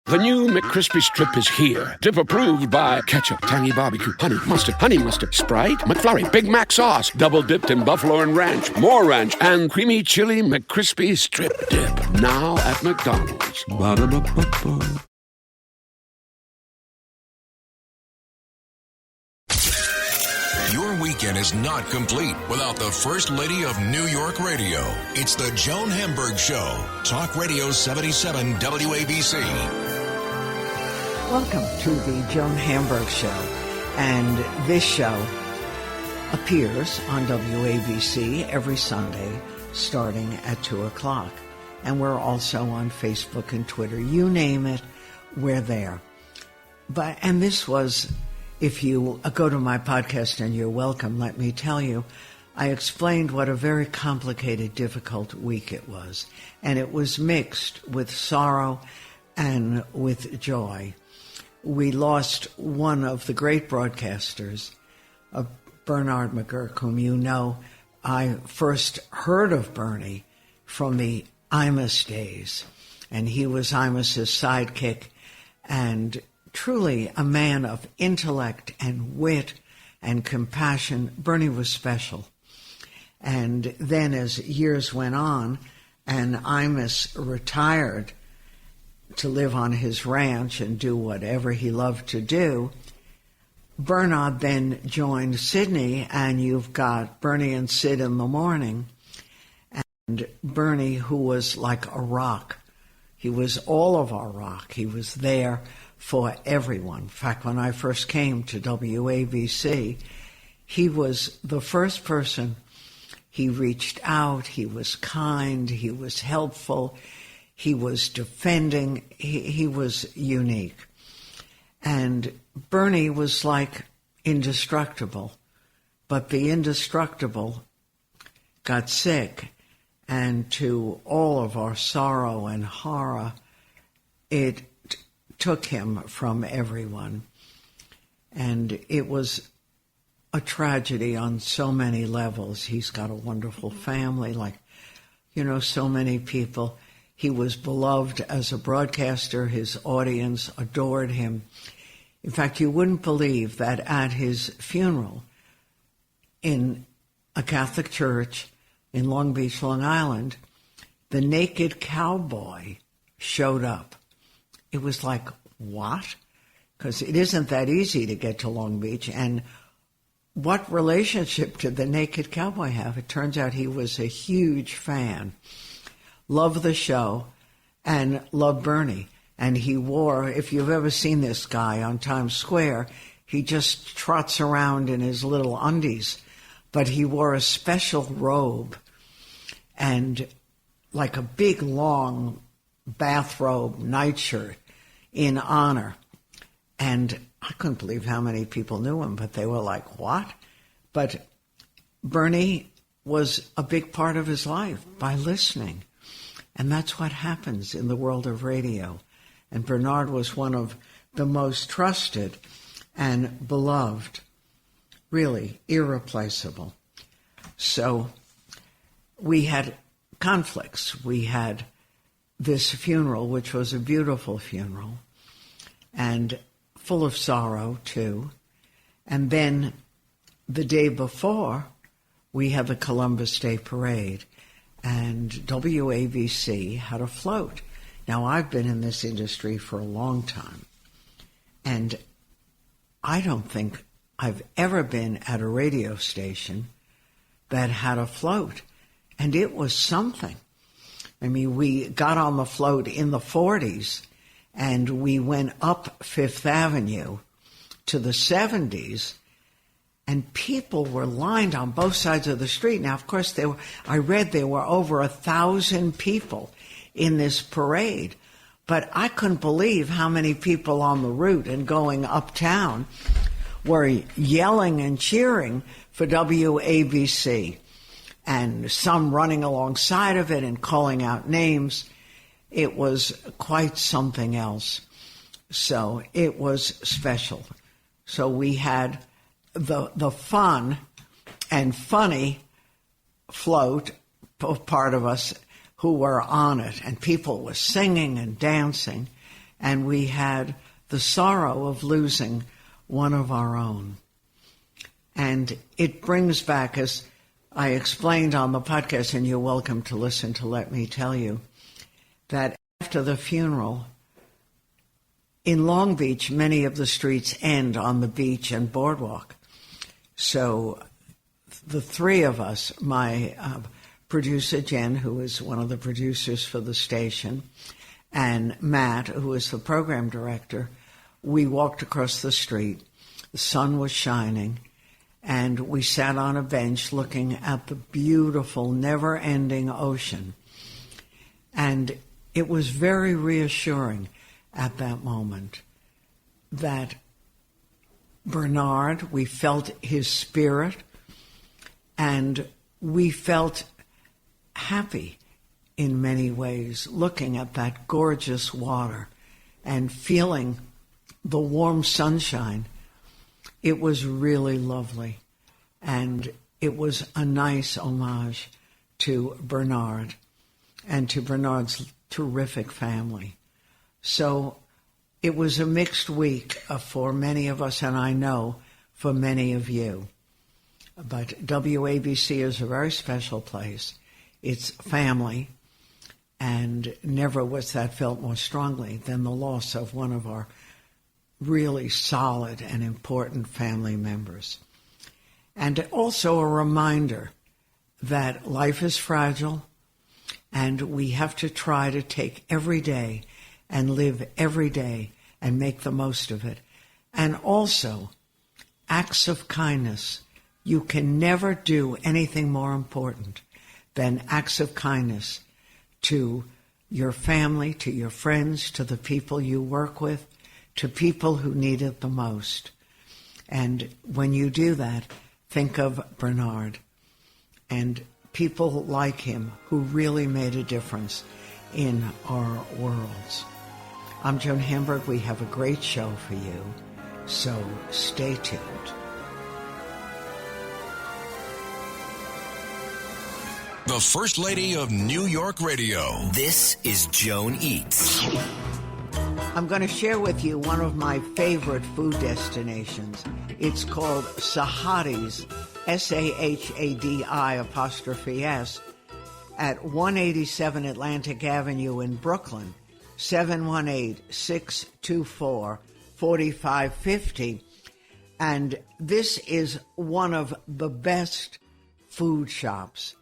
The new McCrispy Strip is here. Dip approved by ketchup, tangy barbecue, honey mustard, Sprite, McFlurry, Big Mac sauce, double dipped in buffalo and ranch, more ranch, and creamy chili McCrispy Strip Dip. Now at McDonald's. Ba-da-ba-ba-ba. Your weekend is not complete without the First Lady of New York Radio. It's the Joan Hamburg Show. Talk Radio 77 WABC. Welcome to the Joan Hamburg Show. And this show appears on WABC every Sunday starting at 2 o'clock. And we're also on Facebook and Twitter. You name it, we're there. And this was... If you go to my podcast, and you're welcome, let me tell you, I explained what a very complicated, difficult week it was. And it was mixed with sorrow and with joy. We lost one of the great broadcasters, Bernard McGurk, whom you know. I first heard of Bernie from the Imus days. And he was Imus's sidekick, and truly a man of intellect and wit and compassion. Bernie was special. And then as years went on and Imus retired to live on his ranch and do whatever he loved to do, Bernard then joined Sydney, and you've got Bernie and Sid in the morning. And Bernie, who was like a rock, he was all of our rock. He was there for everyone. In fact, when I first came to WABC, he was the first person. He reached out, he was kind, he was helpful, he was defending, he was unique. And Bernie was like indestructible, but the indestructible got sick, and to all of our sorrow and horror, it took him from everyone. And it was a tragedy on so many levels. He's got a wonderful family, like, so many people. He was beloved as a broadcaster. His audience adored him. In fact, you wouldn't believe that at his funeral in a Catholic church in Long Beach, Long Island, the naked cowboy showed up. It was like, what? Because it isn't that easy to get to Long Beach. And what relationship did the naked cowboy have? It turns out he was a huge fan, loved the show, and loved Bernie. And he wore, if you've ever seen this guy on Times Square, he just trots around in his little undies. But he wore a special robe and like a big, long bathrobe nightshirt in honor. And I couldn't believe how many people knew him, but they were like, what? But Bernie was a big part of his life by listening. And that's what happens in the world of radio. And Bernard was one of the most trusted and beloved, really irreplaceable. So we had conflicts. We had this funeral, which was a beautiful funeral, and full of sorrow, too. And then the day before, we had the Columbus Day Parade, and WABC had a float. Now, I've been in this industry for a long time, and I don't think I've ever been at a radio station that had a float, and it was something. I mean, we got on the float in the 40s, and we went up Fifth Avenue to the 70s, and people were lined on both sides of the street. Now, of course, I read there were over 1,000 people in this parade, but I couldn't believe how many people on the route and going uptown were yelling and cheering for WABC, and some running alongside of it and calling out names. It was quite something else. So it was special. So we had the fun and funny float, part of us who were on it, and people were singing and dancing. and we had the sorrow of losing one of our own. And it brings back, as I explained on the podcast, and you're welcome to listen to Let Me Tell You, that after the funeral, in Long Beach, many of the streets end on the beach and boardwalk. So the three of us, my producer Jen, who is one of the producers for the station, and Matt, who is the program director, we walked across the street. The sun was shining, and we sat on a bench looking at the beautiful, never-ending ocean. And it was very reassuring at that moment that Bernard, we felt his spirit, and we felt happy in many ways, looking at that gorgeous water and feeling the warm sunshine. It was really lovely, and it was a nice homage to Bernard and to Bernard's terrific family. So it was a mixed week for many of us, and I know for many of you. But WABC is a very special place. It's family, and never was that felt more strongly than the loss of one of our really solid and important family members. And also a reminder that life is fragile, and we have to try to take every day and live every day and make the most of it. And also, acts of kindness. You can never do anything more important than acts of kindness to your family, to your friends, to the people you work with, to people who need it the most. And when you do that, think of Bernard and people like him who really made a difference in our worlds. I'm Joan Hamburg. We have a great show for you, so stay tuned. The First Lady of New York Radio. This is Joan Eats. I'm going to share with you one of my favorite food destinations. It's called Sahadi's, S-A-H-A-D-I''S, at 187 Atlantic Avenue in Brooklyn, 718-624-4550. And this is one of the best food shops.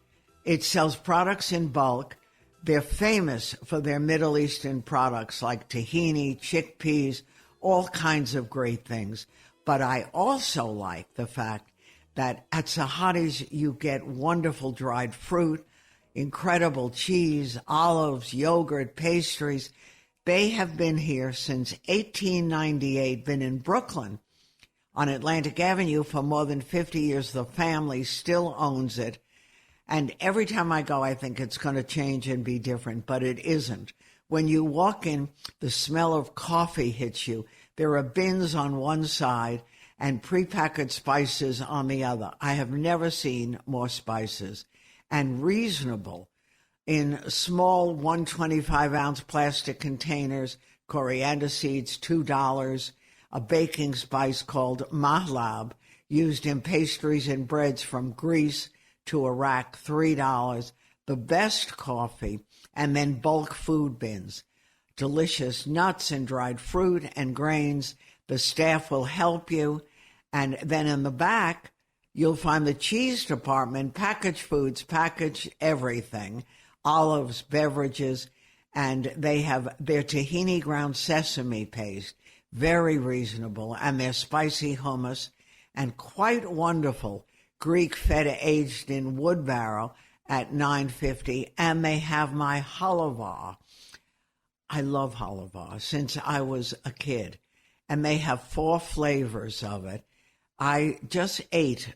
It sells products in bulk. They're famous for their Middle Eastern products like tahini, chickpeas, all kinds of great things. But I also like the fact that at Sahadi's you get wonderful dried fruit, incredible cheese, olives, yogurt, pastries. They have been here since 1898, been in Brooklyn on Atlantic Avenue for more than 50 years. The family still owns it. And every time I go, I think it's going to change and be different, but it isn't. When you walk in, the smell of coffee hits you. There are bins on one side and prepackaged spices on the other. I have never seen more spices. And reasonable in small 125-ounce plastic containers, coriander seeds, $2, a baking spice called mahlab, used in pastries and breads from Greece to Iraq, $3, the best coffee, and then bulk food bins. Delicious nuts and dried fruit and grains. The staff will help you. And then in the back, you'll find the cheese department, packaged foods, packaged everything, olives, beverages, and they have their tahini ground sesame paste, very reasonable, and their spicy hummus, and quite wonderful Greek feta aged in wood barrel at $9.50, and they have my halava. I love halava since I was a kid, and they have 4 flavors of it. I just ate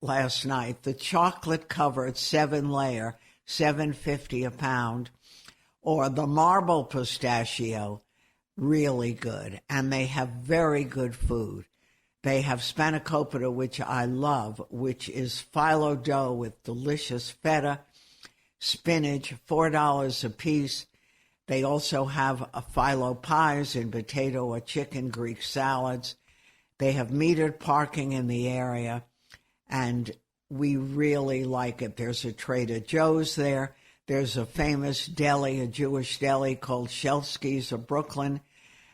last night the chocolate-covered 7-layer, $7.50 a pound, or the marble pistachio, really good, and they have very good food. They have spanakopita, which I love, which is phyllo dough with delicious feta, spinach, $4 a piece. They also have phyllo pies and potato or chicken Greek salads. They have metered parking in the area, and we really like it. There's a Trader Joe's there. There's a famous deli, a Jewish deli called Shelsky's of Brooklyn.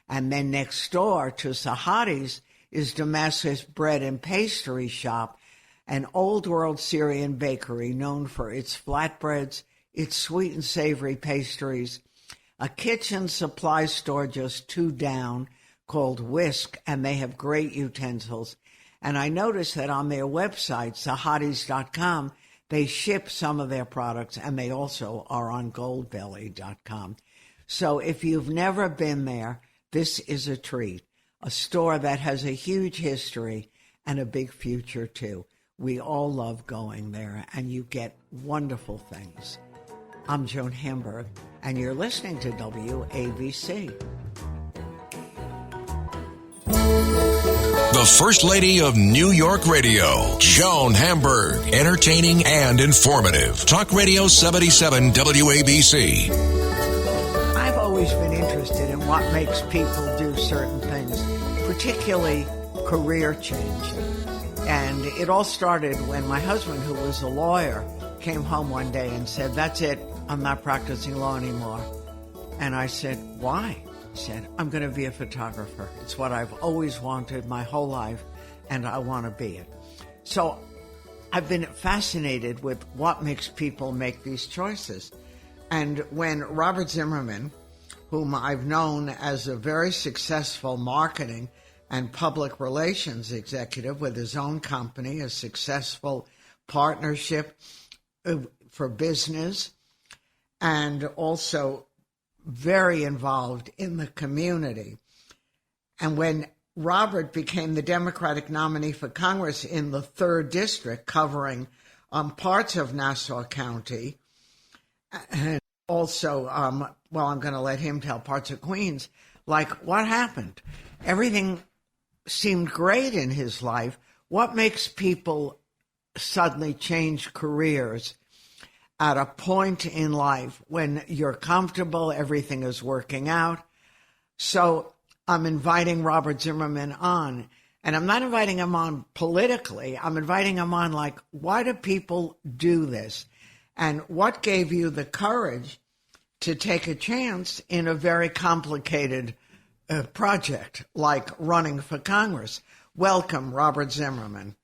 And then next door to Sahadi's is Damascus Bread and Pastry Shop, an old world Syrian bakery known for its flatbreads, its sweet and savory pastries, a kitchen supply store just 2 down called Whisk, and they have great utensils. And I noticed that on their website, sahadis.com, they ship some of their products, and they also are on goldbelly.com. So if you've never been there, this is a treat, a store that has a huge history and a big future, too. We all love going there, and you get wonderful things. I'm Joan Hamburg, and you're listening to WABC. The First Lady of New York Radio, Joan Hamburg. Entertaining and informative. Talk Radio 77 WABC. I've always been interested in what makes people do certain things, particularly career change. And it all started when my husband, who was a lawyer, came home one day and said, "That's it, I'm not practicing law anymore." And I said, "Why?" He said, "I'm going to be a photographer. It's what I've always wanted my whole life, and I want to be it." So I've been fascinated with what makes people make these choices. And when Robert Zimmerman, whom I've known as a very successful marketing and public relations executive with his own company, a successful partnership for business, and also very involved in the community. And when Robert became the Democratic nominee for Congress in the 3rd District, covering parts of Nassau County, and also, I'm going to let him tell parts of Queens, like, what happened? Everything seemed great in his life. What makes people suddenly change careers at a point in life when you're comfortable, everything is working out? So I'm inviting Robert Zimmerman on, and I'm not inviting him on politically. I'm inviting him on like, why do people do this? And what gave you the courage to take a chance in a very complicated project like running for Congress? Welcome, Robert Zimmerman.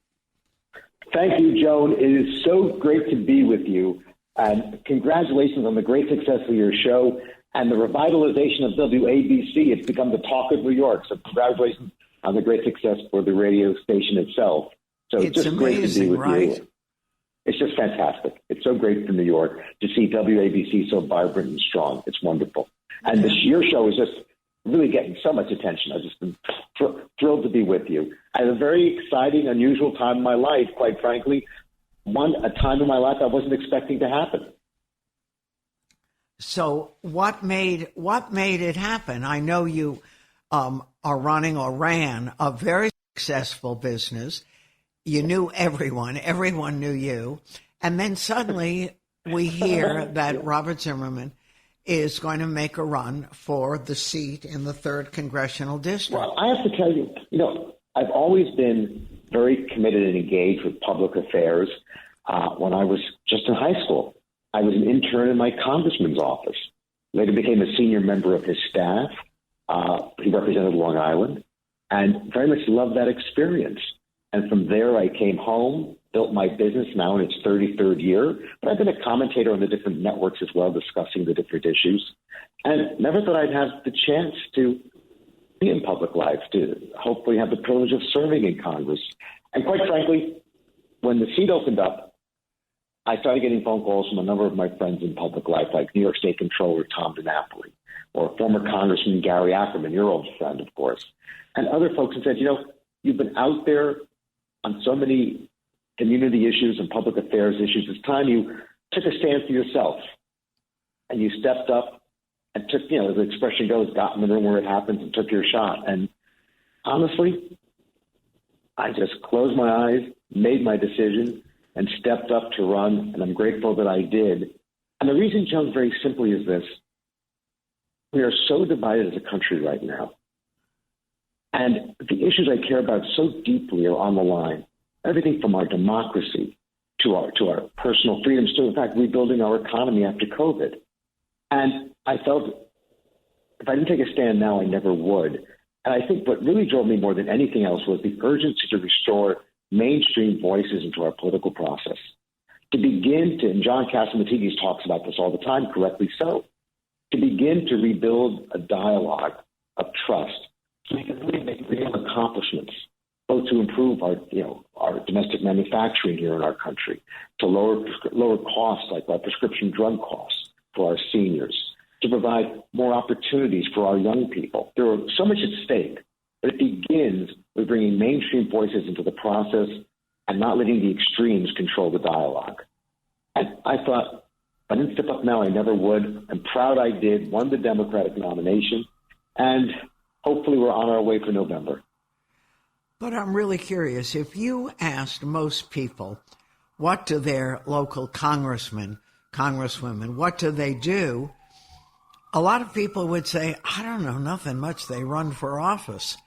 Thank you, Joan. It is so great to be with you. And congratulations on the great success of your show and the revitalization of WABC. It's become the talk of New York. So congratulations on the great success for the radio station itself. So it's just amazing, great to be with right? you. It's just fantastic. It's so great for New York to see WABC so vibrant and strong. It's wonderful. And your show is just really getting so much attention. I've just been thrilled to be with you. I had a very exciting, unusual time in my life, quite frankly. A time in my life I wasn't expecting to happen. So what made it happen? I know you are running or ran a very successful business. You knew everyone knew you. And then suddenly we hear that Robert Zimmerman is going to make a run for the seat in the 3rd Congressional District. Well, I have to tell you, I've always been very committed and engaged with public affairs. When I was just in high school, I was an intern in my congressman's office. Later became a senior member of his staff. He represented Long Island, and very much loved that experience. And from there, I came home, built my business now in its 33rd year. But I've been a commentator on the different networks as well, discussing the different issues. And never thought I'd have the chance to be in public life, to hopefully have the privilege of serving in Congress. And quite frankly, when the seat opened up, I started getting phone calls from a number of my friends in public life, like New York State Controller Tom DiNapoli, or former Congressman Gary Ackerman, your old friend, of course, and other folks who said, you've been out there on so many community issues and public affairs issues. It's time you took a stand for yourself and you stepped up and took, as the expression goes, got in the room where it happens and took your shot. And honestly, I just closed my eyes, made my decision, and stepped up to run, and I'm grateful that I did. And the reason, Joan, very simply is this. We are so divided as a country right now. And the issues I care about so deeply are on the line. Everything from our democracy to our personal freedoms to, in fact, rebuilding our economy after COVID. And I felt if I didn't take a stand now, I never would. And I think what really drove me more than anything else was the urgency to restore mainstream voices into our political process. To begin to, and John Catsimatidis talks about this all the time, correctly so, to begin to rebuild a dialogue of trust so we can really make real accomplishments, both to improve our domestic manufacturing here in our country, to lower costs like our prescription drug costs for our seniors, to provide more opportunities for our young people. There are so much at stake, but it begins with bringing mainstream voices into the process and not letting the extremes control the dialogue. And I thought, if I didn't step up now, I never would. I'm proud I did, won the Democratic nomination, and hopefully we're on our way for November. But I'm really curious, if you asked most people, what do their local congresswomen, what do they do? A lot of people would say, I don't know, nothing much. They run for office,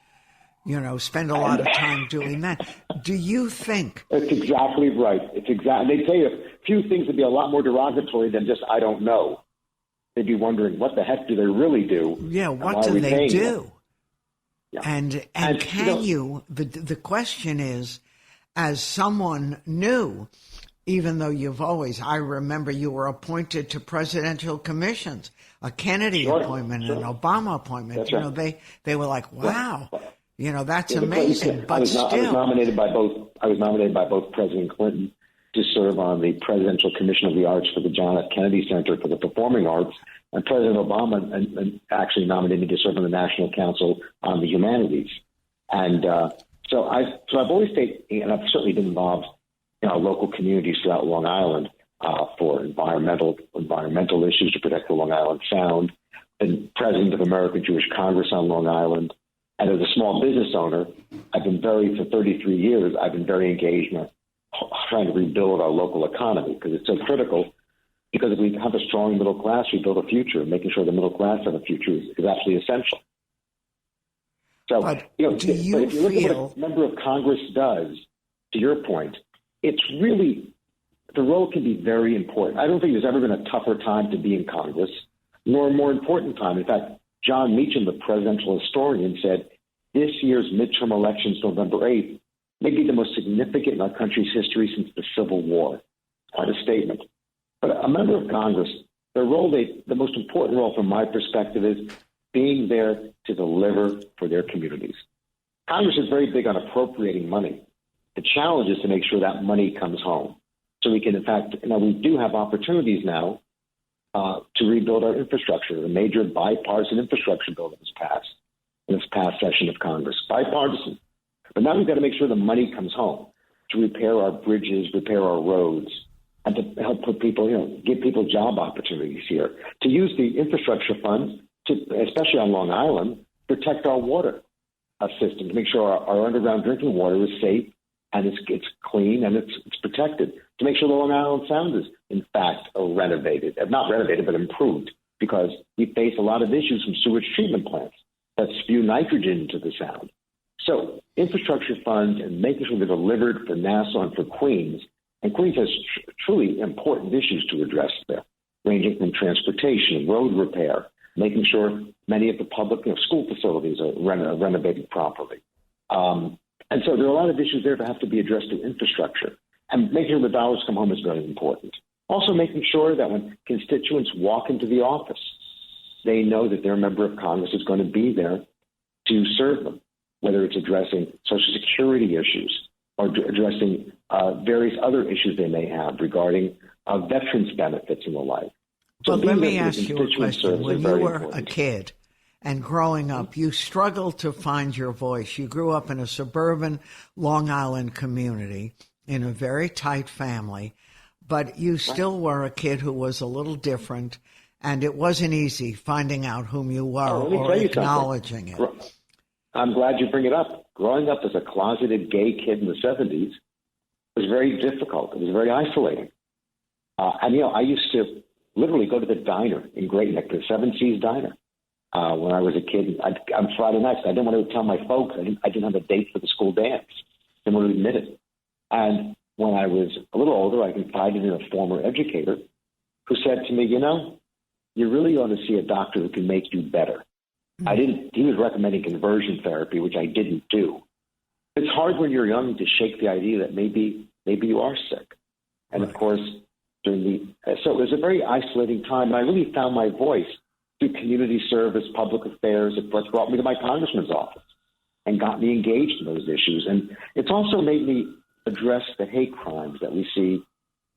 spend a lot of time doing that. Do you think? That's exactly right. They'd say a few things would be a lot more derogatory than just, I don't know. They'd be wondering, what the heck do they really do? Yeah, what do they do? Yeah. And can you, the question is, as someone new, even though I remember you were appointed to presidential commissions, a Kennedy appointment, an Obama appointment. That's right. They were like, wow, that's amazing. But still, I was nominated by both President Clinton to serve on the Presidential Commission of the Arts for the John F. Kennedy Center for the Performing Arts, and President Obama and actually nominated me to serve on the National Council on the Humanities. And so I've always stayed, and I've certainly been involved in our local communities throughout Long Island for environmental issues to protect the Long Island Sound. Been president of American Jewish Congress on Long Island. And as a small business owner, for 33 years, I've been very engaged in trying to rebuild our local economy because it's so critical. Because if we have a strong middle class, we build a future. Making sure the middle class have a future is absolutely essential. So, but if you look at what a member of Congress does, to your point, it's really, the role can be very important. I don't think there's ever been a tougher time to be in Congress, nor a more important time. In fact, John Meacham, the presidential historian, said this year's midterm elections, November 8th, may be the most significant in our country's history since the Civil War. Quite a statement. But a member of Congress, the most important role from my perspective is being there to deliver for their communities. Congress is very big on appropriating money. The challenge is to make sure that money comes home. So we can, in fact, we do have opportunities now to rebuild our infrastructure. The major bipartisan infrastructure bill that was passed in this past session of Congress, bipartisan. But now we've got to make sure the money comes home to repair our bridges, repair our roads, and to help put people, give people job opportunities here. To use the infrastructure funds to, especially on Long Island, protect our water system, to make sure our underground drinking water is safe and it's clean and it's protected. To make sure the Long Island Sound is, in fact, renovated, not renovated, but improved, because we face a lot of issues from sewage treatment plants that spew nitrogen into the Sound. So infrastructure funds and making sure they're delivered for Nassau and for Queens. And Queens has truly important issues to address there, ranging from transportation, road repair, making sure many of the public school facilities are renovated properly. And so there are a lot of issues there that have to be addressed through infrastructure. And making sure the dollars come home is very important. Also making sure that when constituents walk into the office, they know that their member of Congress is going to be there to serve them, whether it's addressing Social Security issues or addressing various other issues they may have regarding veterans' benefits and the like. So but let me ask you a question. When you were a kid and growing up, you struggled to find your voice. You grew up in a suburban Long Island community in a very tight family, but you still were a kid who was a little different, and it wasn't easy finding out whom you were or acknowledging it. I'm glad you bring it up. Growing up as a closeted gay kid in the 70s was very difficult. It was very isolating. And I used to literally go to the diner in Great Neck, the Seven Seas Diner, when I was a kid. On Friday nights, I didn't want to tell my folks. I didn't have a date for the school dance. Didn't want to admit it. And when I was a little older, I confided in a former educator who said to me, you really ought to see a doctor who can make you better. He was recommending conversion therapy, which I didn't do. It's hard when you're young to shake the idea that maybe you are sick. And of course, so it was a very isolating time. And I really found my voice through community service, public affairs. It brought me to my congressman's office and got me engaged in those issues. And it's also made me address the hate crimes that we see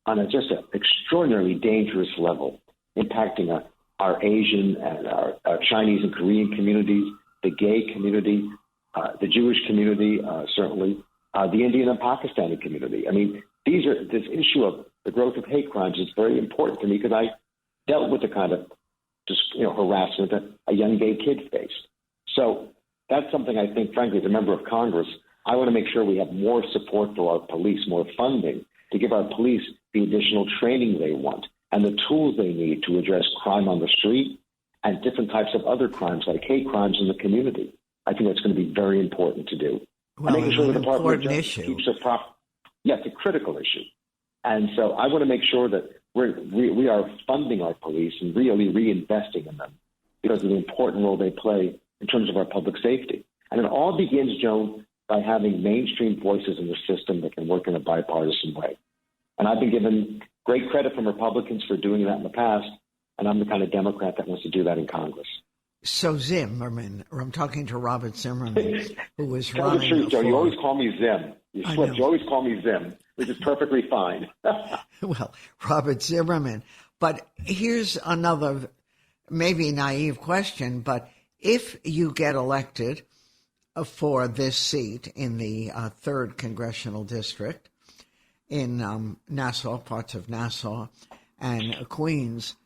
on just an extraordinarily dangerous level, impacting our Asian and our Chinese and Korean communities, the gay community, the Jewish community, certainly, the Indian and Pakistani community. I mean, this issue of the growth of hate crimes is very important to me because I dealt with the kind of harassment that a young gay kid faced. So that's something I think, frankly, as a member of Congress, I want to make sure we have more support for our police, more funding to give our police the additional training they want and the tools they need to address crime on the street and different types of other crimes like hate crimes in the community. I think that's going to be very important to do. Well, making sure the Department of Justice issue. keeps it's a critical issue. And so I want to make sure that we are funding our police and really reinvesting in them because of the important role they play in terms of our public safety. And it all begins, Joan, by having mainstream voices in the system that can work in a bipartisan way. And I've been given great credit from Republicans for doing that in the past, and I'm the kind of Democrat that wants to do that in Congress. So Zimmerman, or I'm talking to Robert Zimmerman, who was Tell running. the truth, Joe. You always call me Zim. You slipped. You always call me Zim, which is perfectly fine. Well, Robert Zimmerman. But here's another maybe naive question, but if you get elected for this seat in the 3rd Congressional District in Nassau, parts of Nassau and Queens,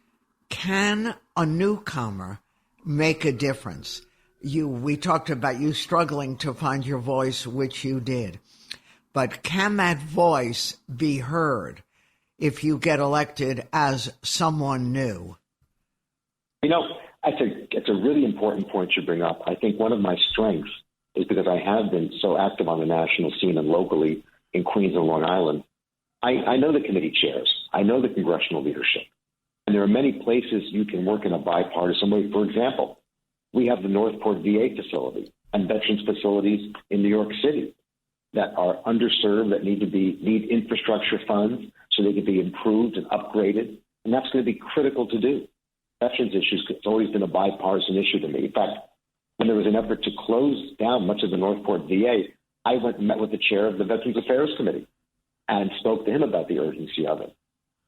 can a newcomer make a difference? We talked about you struggling to find your voice, which you did. But can that voice be heard if you get elected as someone new? It's a really important point you bring up. I think one of my strengths is because I have been so active on the national scene and locally in Queens and Long Island. I know the committee chairs. I know the congressional leadership. And there are many places you can work in a bipartisan way. For example, we have the Northport VA facility and veterans facilities in New York City that are underserved, that need infrastructure funds so they can be improved and upgraded. And that's going to be critical to do. Veterans issues, it's always been a bipartisan issue to me. In fact, when there was an effort to close down much of the Northport VA, I went and met with the chair of the Veterans Affairs Committee and spoke to him about the urgency of it.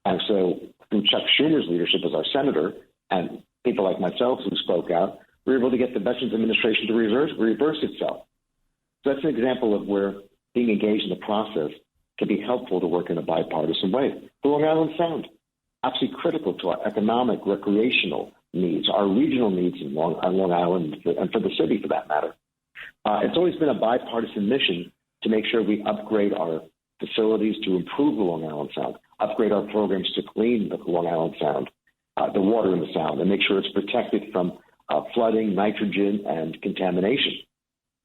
And so through Chuck Schumer's leadership as our senator and people like myself who spoke out, we were able to get the Veterans Administration to reverse itself. So that's an example of where being engaged in the process can be helpful to work in a bipartisan way. The Long Island Sound, absolutely critical to our economic, recreational needs, our regional needs in Long Island and for the city for that matter. It's always been a bipartisan mission to make sure we upgrade our facilities to improve the Long Island Sound, upgrade our programs to clean the Long Island Sound, the water in the Sound, and make sure it's protected from flooding, nitrogen, and contamination.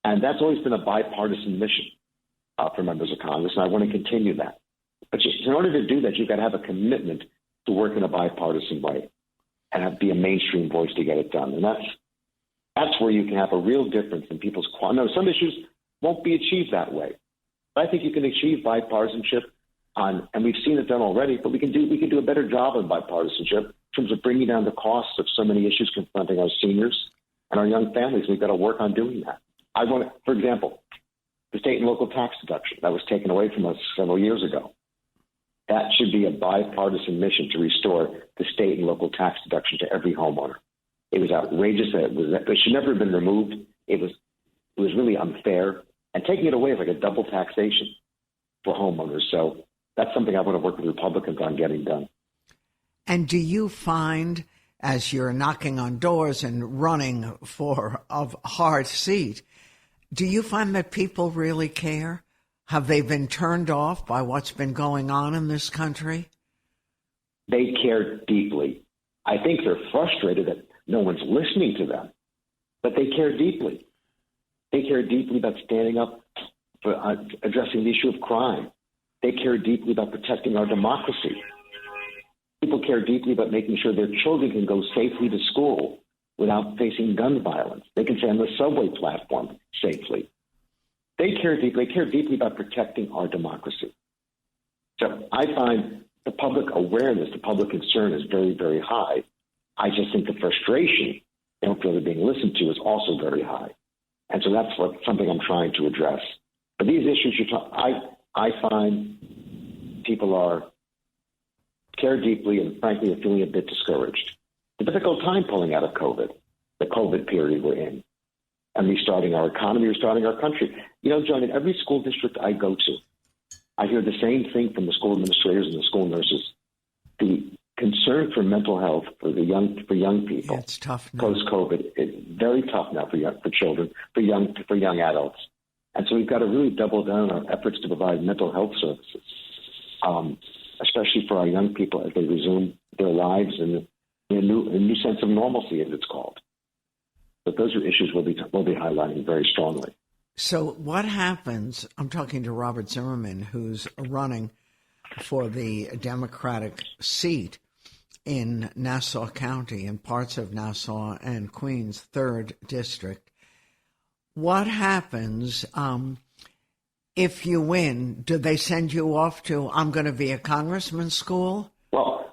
And that's always been a bipartisan mission for members of Congress, and I want to continue that. But in order to do that, you've got to have a commitment to work in a bipartisan way and be a mainstream voice to get it done. And that's where you can have a real difference in people's no, some issues won't be achieved that way. But I think you can achieve bipartisanship and we've seen it done already, but we can do a better job of bipartisanship in terms of bringing down the costs of so many issues confronting our seniors and our young families. We've got to work on doing that. For example, the state and local tax deduction that was taken away from us several years ago. That should be a bipartisan mission to restore the state and local tax deduction to every homeowner. It was outrageous. It should never have been removed. It was really unfair. And taking it away is like a double taxation for homeowners. So that's something I want to work with Republicans on getting done. And do you find, as you're knocking on doors and running for a hard seat, do you find that people really care? Have they been turned off by what's been going on in this country? They care deeply. I think they're frustrated that no one's listening to them. but they care deeply. They care deeply about standing up for addressing the issue of crime. They care deeply about protecting our democracy. People care deeply about making sure their children can go safely to school without facing gun violence. They can stay on the subway platform safely. They care deeply about protecting our democracy. So I find the public awareness, the public concern is very, very high. I just think the frustration they don't feel they're being listened to is also very high. And so that's something I'm trying to address. But these issues I find people care deeply and frankly are feeling a bit discouraged. It's a difficult time pulling out of COVID, the COVID period we're in, and restarting our economy, restarting our country. You know, John, in every school district I go to, I hear the same thing from the school administrators and the school nurses. The concern for mental health for young people. Yeah, it's tough now. Post-COVID, it's very tough now for children, for young adults. And so we've got to really double down on our efforts to provide mental health services, especially for our young people as they resume their lives in a new sense of normalcy, as it's called. But those are issues we'll be highlighting very strongly. So what happens, I'm talking to Robert Zimmerman, who's running for the Democratic seat in Nassau County and parts of Nassau and Queens, 3rd District. What happens if you win? Do they send you off to, I'm going to be a congressman school? Well,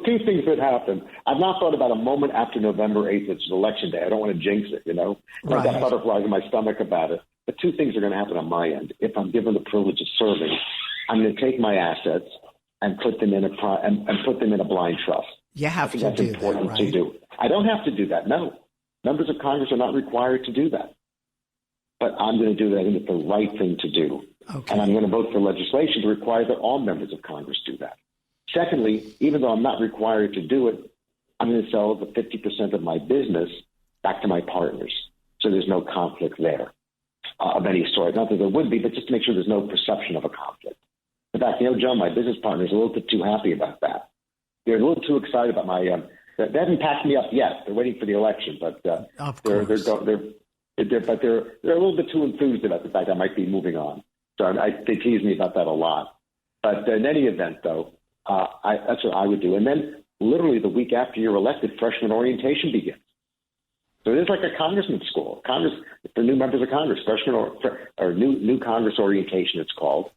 two things that happen. I've not thought about a moment after November 8th, it's election day. I don't want to jinx it, you know. Right. I've got butterflies in my stomach about it. But two things are going to happen on my end. If I'm given the privilege of serving, I'm going to take my assets and put them in a blind trust. You have to do that, right? That's important to do. I don't have to do that, no. Members of Congress are not required to do that. But I'm going to do that. I think it's the right thing to do. Okay. And I'm going to vote for legislation to require that all members of Congress do that. Secondly, even though I'm not required to do it, I'm going to sell the 50% of my business back to my partners. So there's no conflict there of any sort. Not that there would be, but just to make sure there's no perception of a conflict. In fact, you know, John, my business partner is a little bit too happy about that. They're a little too excited about my they haven't packed me up yet. They're waiting for the election, but they're a little bit too enthused about the fact I might be moving on. So they tease me about that a lot. But in any event, though, that's what I would do. And then literally the week after you're elected, freshman orientation begins. So it is like a congressman's school. Congress for new members of Congress, freshman or new Congress orientation, it's called.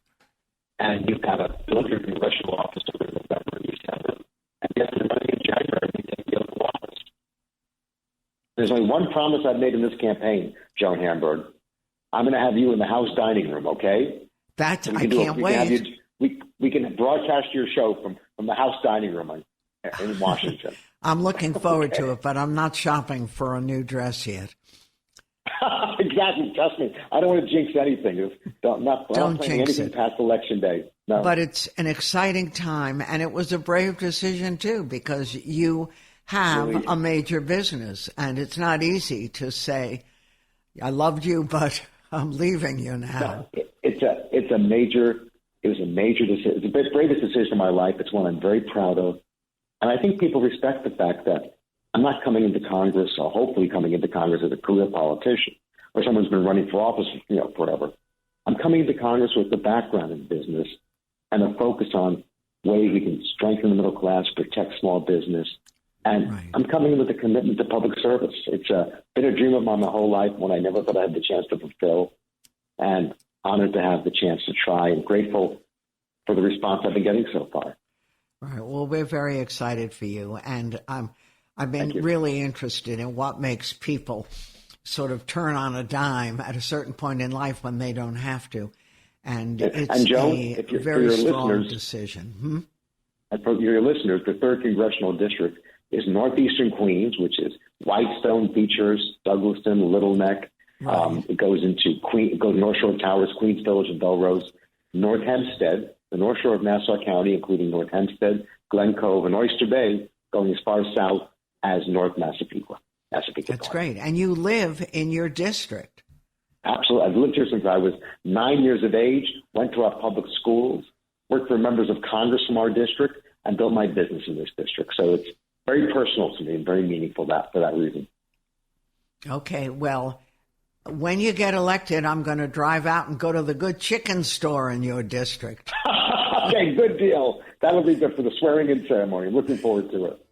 And you've got to build your congressional office over November and December. And you have to run in January and take the oath of office. There's only one promise I've made in this campaign, Joan Hamburg. I'm going to have you in the House dining room, okay? I can't wait. We can broadcast your show from the House dining room in Washington. I'm looking forward to it, but I'm not shopping for a new dress yet. Exactly. Trust me. I don't want to jinx anything. Don't jinx anything past Election Day. No. But it's an exciting time, and it was a brave decision, too, because you have a major business, and it's not easy to say, I loved you, but I'm leaving you now. No, it was a major decision. It's the bravest decision of my life. It's one I'm very proud of. And I think people respect the fact that I'm not coming into Congress, or hopefully coming into Congress as a career politician, or someone who's been running for office, forever. I'm coming into Congress with the background in business and a focus on ways we can strengthen the middle class, protect small business. And right. I'm coming in with a commitment to public service. It's been a dream of mine my whole life, one I never thought I had the chance to fulfill. And honored to have the chance to try, and grateful for the response I've been getting so far. All right. Well, we're very excited for you. And I've been really interested in what makes people sort of turn on a dime at a certain point in life when they don't have to. And it's Joan, a very strong decision. And for your listeners, the 3rd Congressional District is northeastern Queens, which is Whitestone, Beechhurst, Douglaston, Little Neck. Right. It goes North Shore Towers, Queens Village, and Belrose. North Hempstead, the North Shore of Nassau County, including North Hempstead, Glen Cove, and Oyster Bay, going as far south as North Massapequa. That's great. And you live in your district. Absolutely. I've lived here since I was 9 years of age, went to our public schools, worked for members of Congress from our district, and built my business in this district. So it's very personal to me and very meaningful for that reason. Okay, well, when you get elected, I'm going to drive out and go to the good chicken store in your district. Okay, good deal. That'll be good for the swearing-in ceremony. Looking forward to it.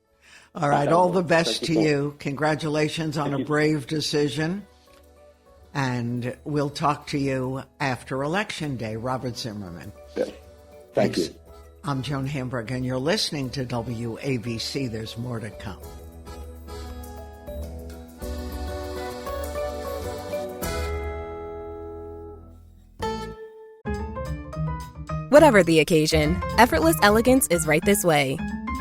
All right, all the best to you. Congratulations on a brave decision. And we'll talk to you after Election Day, Robert Zimmerman. Yeah. Thank you. I'm Joan Hamburg, and you're listening to WABC. There's more to come. Whatever the occasion, effortless elegance is right this way.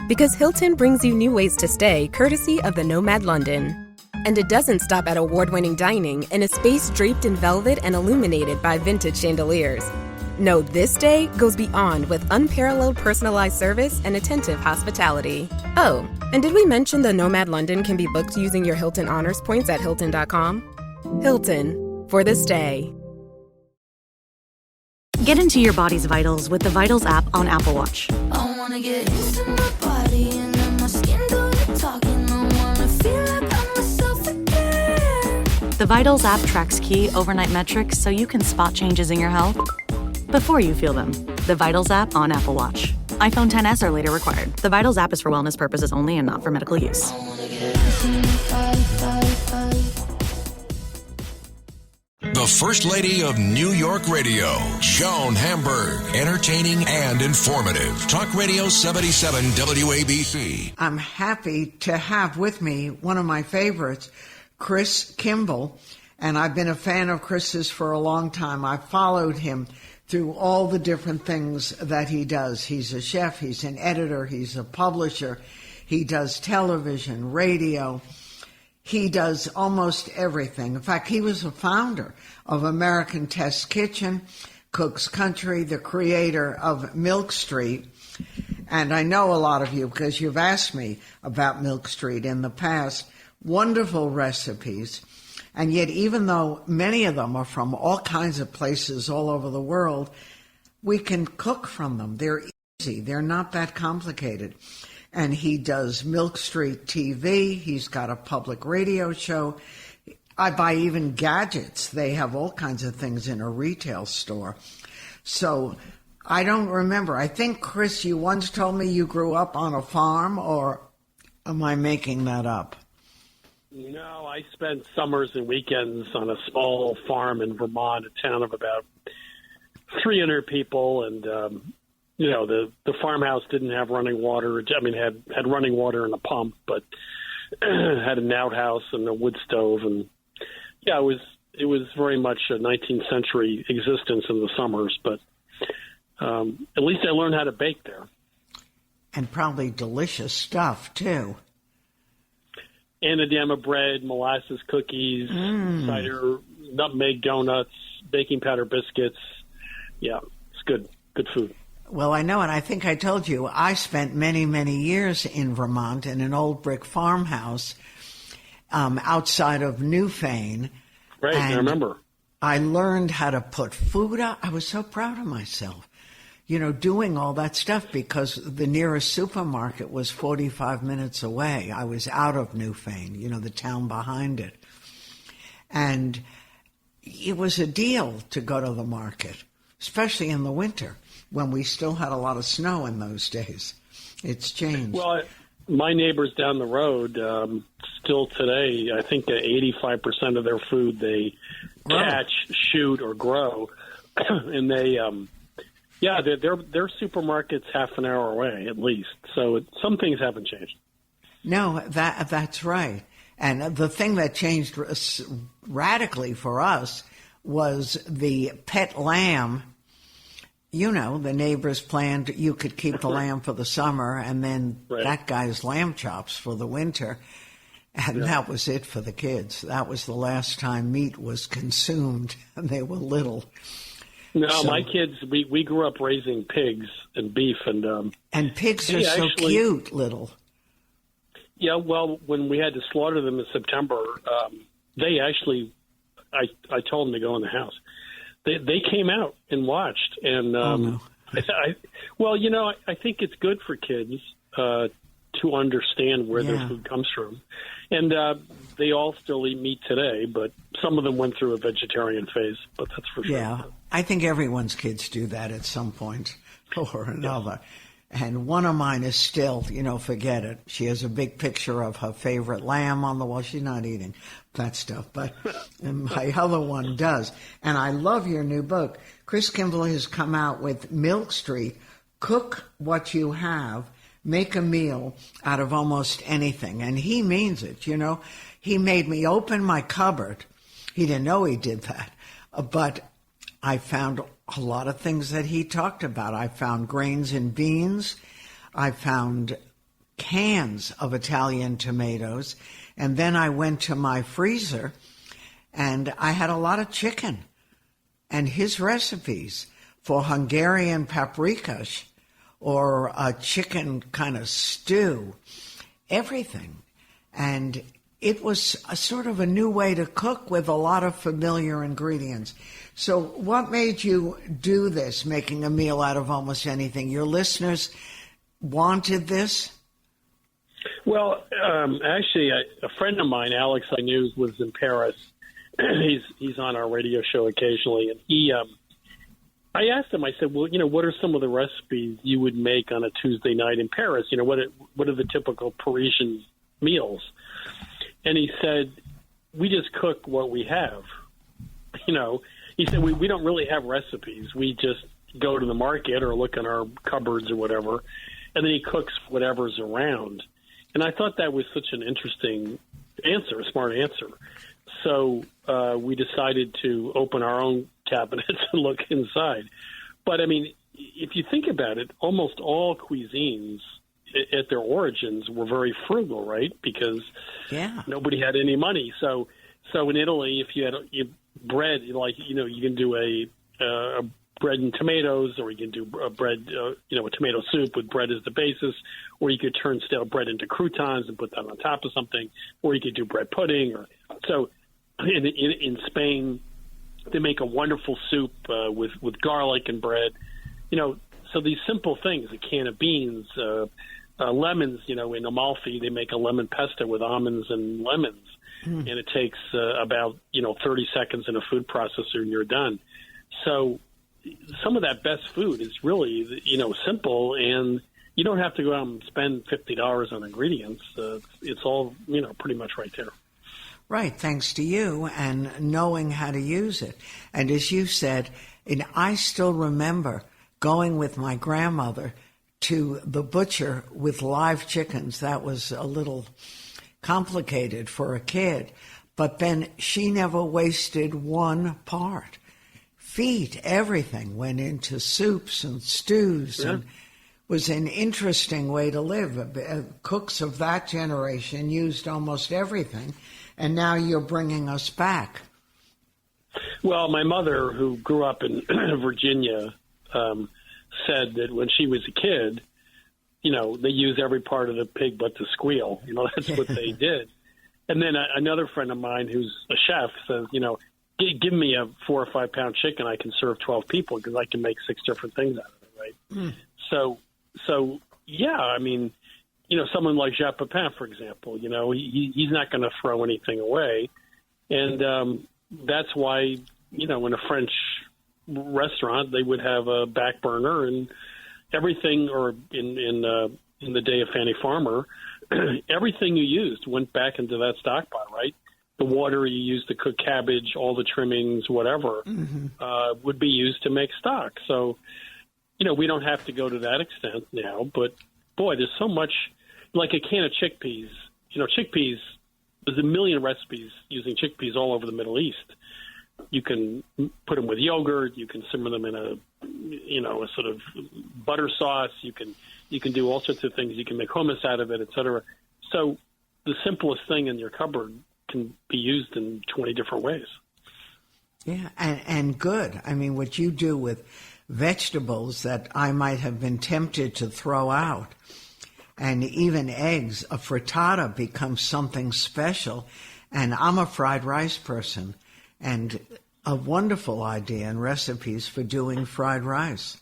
Because Hilton brings you new ways to stay courtesy of the Nomad London. And it doesn't stop at award-winning dining in a space draped in velvet and illuminated by vintage chandeliers. No, this day goes beyond with unparalleled personalized service and attentive hospitality. Oh, and did we mention the Nomad London can be booked using your Hilton Honors points at Hilton.com? Hilton, for the stay. Get into your body's vitals with the Vitals app on Apple Watch. I wanna get into my body and let my skin do the talking. I wanna feel like I'm myself again. The Vitals app tracks key overnight metrics so you can spot changes in your health before you feel them. The Vitals app on Apple Watch. iPhone XS or later required. The Vitals app is for wellness purposes only and not for medical use. I wanna get into my body. The First Lady of New York Radio, Joan Hamburg. Entertaining and informative. Talk Radio 77 WABC. I'm happy to have with me one of my favorites, Chris Kimball. And I've been a fan of Chris's for a long time. I've followed him through all the different things that he does. He's a chef, he's an editor, he's a publisher, he does television, radio. He does almost everything. In fact, he was a founder of American Test Kitchen, Cook's Country, the creator of Milk Street. And I know a lot of you because you've asked me about Milk Street in the past. Wonderful recipes. And yet, even though many of them are from all kinds of places all over the world, we can cook from them. They're easy. They're not that complicated. And he does Milk Street TV. He's got a public radio show. I buy even gadgets. They have all kinds of things in a retail store. So I don't remember. I think, Chris, you once told me you grew up on a farm, or am I making that up? No, I spent summers and weekends on a small farm in Vermont, a town of about 300 people, and the farmhouse didn't have running water. I mean, had running water and a pump, but had an outhouse and a wood stove, and yeah, it was very much a 19th century existence in the summers. But at least I learned how to bake there, and probably delicious stuff too. Anadama bread, molasses cookies, cider, nutmeg donuts, baking powder biscuits. Yeah, it's good food. Well, I know, and I think I told you, I spent many, many years in Vermont in an old brick farmhouse outside of Newfane. Right, I remember. I learned how to put food up. I was so proud of myself, doing all that stuff because the nearest supermarket was 45 minutes away. I was out of Newfane, the town behind it. And it was a deal to go to the market, especially in the winter, when we still had a lot of snow in those days. It's changed. Well, my neighbors down the road, still today, I think that 85% of their food they catch, shoot, or grow. And they, their supermarket's half an hour away at least. So some things haven't changed. No, that's right. And the thing that changed radically for us was the pet lamb. The neighbors planned you could keep the lamb for the summer and then that guy's lamb chops for the winter. And that was it for the kids. That was the last time meat was consumed, and they were little. No, so, my kids, we grew up raising pigs and beef. And pigs are so cute, little. Yeah, well, when we had to slaughter them in September, they actually, I told them to go in the house. They came out and watched, and I think it's good for kids to understand where their food comes from, and they all still eat meat today, but some of them went through a vegetarian phase, but that's for sure. Yeah, I think everyone's kids do that at some point or another. Yes. And one of mine is still, forget it. She has a big picture of her favorite lamb on the wall. She's not eating that stuff, but my other one does. And I love your new book. Chris Kimball has come out with Milk Street, Cook What You Have, Make a Meal Out of Almost Anything. And he means it, He made me open my cupboard. He didn't know he did that. But I found a lot of things that he talked about. I found grains and beans. I found cans of Italian tomatoes. And then I went to my freezer and I had a lot of chicken. And his recipes for Hungarian paprika or a chicken kind of stew, everything. And it was a sort of a new way to cook with a lot of familiar ingredients. So what made you do this, making a meal out of almost anything? Your listeners wanted this? Well, actually, a friend of mine, Alex, I knew, was in Paris. He's on our radio show occasionally, and I asked him, I said, well, what are some of the recipes you would make on a Tuesday night in Paris? What are the typical Parisian meals? And he said, we just cook what we have. He said, we don't really have recipes. We just go to the market or look in our cupboards or whatever, and then he cooks whatever's around. And I thought that was such an interesting answer, a smart answer. So we decided to open our own cabinets and look inside. But, I mean, if you think about it, almost all cuisines at their origins were very frugal, right? Because nobody had any money. So in Italy, if you had bread, you can do a bread and tomatoes, or you can do a bread, a tomato soup with bread as the basis, or you could turn stale bread into croutons and put that on top of something, or you could do bread pudding. So in Spain, they make a wonderful soup with garlic and bread. So these simple things, a can of beans, lemons, in Amalfi, they make a lemon pesto with almonds and lemons. And it takes about, 30 seconds in a food processor and you're done. So some of that best food is really, simple, and you don't have to go out and spend $50 on ingredients. It's all, pretty much right there. Right, thanks to you and knowing how to use it. And as you said, and I still remember going with my grandmother to the butcher with live chickens. That was a little complicated for a kid. But then she never wasted one part. Feet, everything went into soups and stews, and was an interesting way to live. Cooks of that generation used almost everything, and now you're bringing us back. Well, my mother, who grew up in Virginia, said that when she was a kid, they use every part of the pig but the squeal. That's what they did. And then another friend of mine who's a chef says, give me a 4 or 5 pound chicken, I can serve 12 people because I can make 6 different things out of it, right? So yeah, I mean, someone like Jacques Pepin, for example, he's not going to throw anything away. And that's why, in a French restaurant, they would have a back burner and everything, or in the day of Fanny Farmer, everything you used went back into that stockpile, right? The water you used to cook cabbage, all the trimmings, whatever, would be used to make stock. So, we don't have to go to that extent now. But, boy, there's so much, like a can of chickpeas. Chickpeas, there's a million recipes using chickpeas all over the Middle East. You can put them with yogurt. You can simmer them in a sort of butter sauce. You can do all sorts of things. You can make hummus out of it, et cetera. So the simplest thing in your cupboard can be used in 20 different ways. Yeah, and good. I mean, what you do with vegetables that I might have been tempted to throw out, and even eggs, a frittata becomes something special. And I'm a fried rice person, and a wonderful idea and recipes for doing fried rice.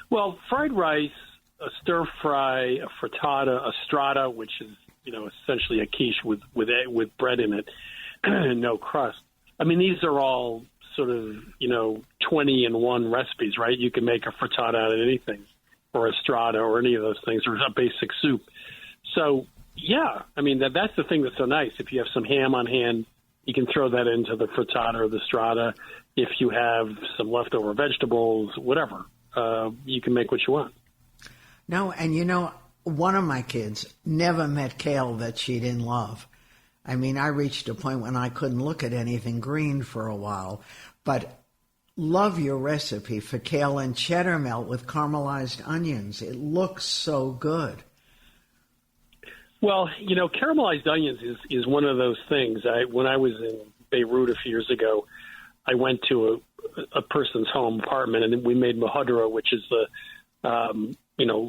Well, fried rice, a stir fry, a frittata, a strata, which is essentially a quiche with bread in it and no crust. I mean, these are all sort of, 20-in-1 recipes, right? You can make a frittata out of anything, or a strata, or any of those things, or a basic soup. So, yeah, I mean, that's the thing that's so nice. If you have some ham on hand, you can throw that into the frittata or the strata. If you have some leftover vegetables, whatever, you can make what you want. No, and one of my kids never met kale that she didn't love. I mean, I reached a point when I couldn't look at anything green for a while, but love your recipe for kale and cheddar melt with caramelized onions. It looks so good. Well, caramelized onions is one of those things. When I was in Beirut a few years ago, I went to a person's home apartment, and we made mahadra, which is the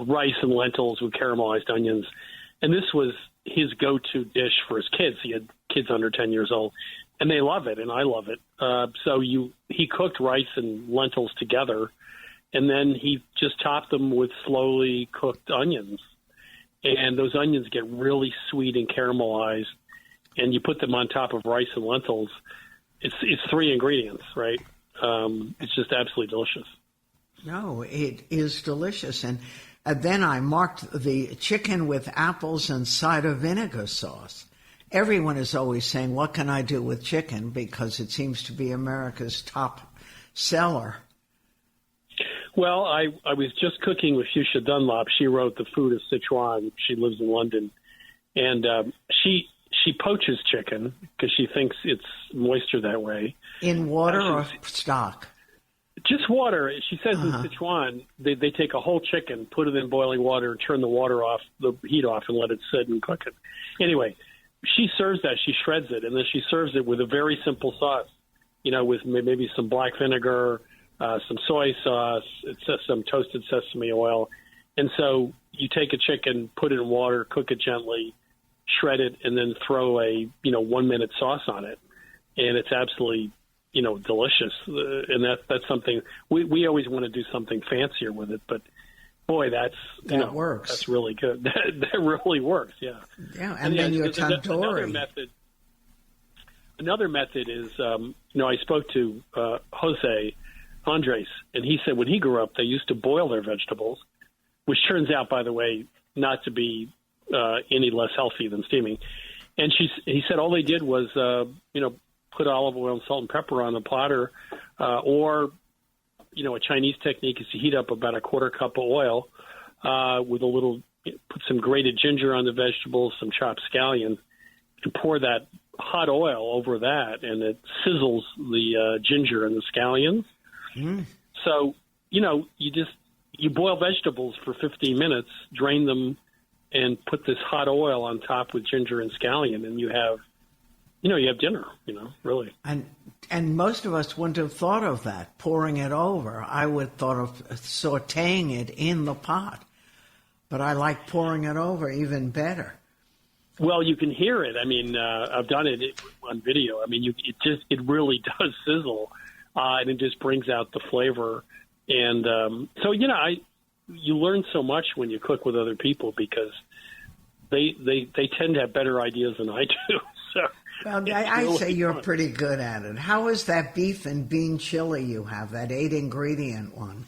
rice and lentils with caramelized onions. And this was his go-to dish for his kids. He had kids under 10 years old, and they love it, and I love it. So he cooked rice and lentils together, and then he just topped them with slowly cooked onions. And those onions get really sweet and caramelized, and you put them on top of rice and lentils. It's 3 ingredients, right? It's just absolutely delicious. No, it is delicious. And then I marked the chicken with apples and cider vinegar sauce. Everyone is always saying, what can I do with chicken? Because it seems to be America's top seller. Well, I was just cooking with Fuchsia Dunlop. She wrote The Food of Sichuan. She lives in London. And she poaches chicken because she thinks it's moister that way. In water or stock? Just water. She says in Sichuan, they take a whole chicken, put it in boiling water, turn the water off, the heat off, and let it sit and cook it. Anyway, she serves that. She shreds it, and then she serves it with a very simple sauce, with maybe some black vinegar, some soy sauce, some toasted sesame oil. And so you take a chicken, put it in water, cook it gently, shred it, and then throw a 1-minute sauce on it. And it's absolutely delicious. And that's something we always want to do something fancier with it, but boy, that works. That's really good. That really works. Yeah. Yeah. And then your tandoori. Another method is, I spoke to Jose Andres, and he said when he grew up, they used to boil their vegetables, which turns out, by the way, not to be any less healthy than steaming. And he said all they did was, put olive oil and salt and pepper on the platter, or, a Chinese technique is to heat up about a 1/4 cup of oil with a little, put some grated ginger on the vegetables, some chopped scallion, and pour that hot oil over that, and it sizzles the ginger and the scallions. Mm. So, you boil vegetables for 15 minutes, drain them, and put this hot oil on top with ginger and scallion, and you have dinner, really. And most of us wouldn't have thought of that, pouring it over. I would have thought of sautéing it in the pot. But I like pouring it over even better. Well, you can hear it. I mean, I've done it on video. I mean, it really does sizzle, and it just brings out the flavor. And so, you learn so much when you cook with other people because they tend to have better ideas than I do. So. Well, I say you're pretty good at it. How is that beef and bean chili you have, that 8-ingredient one?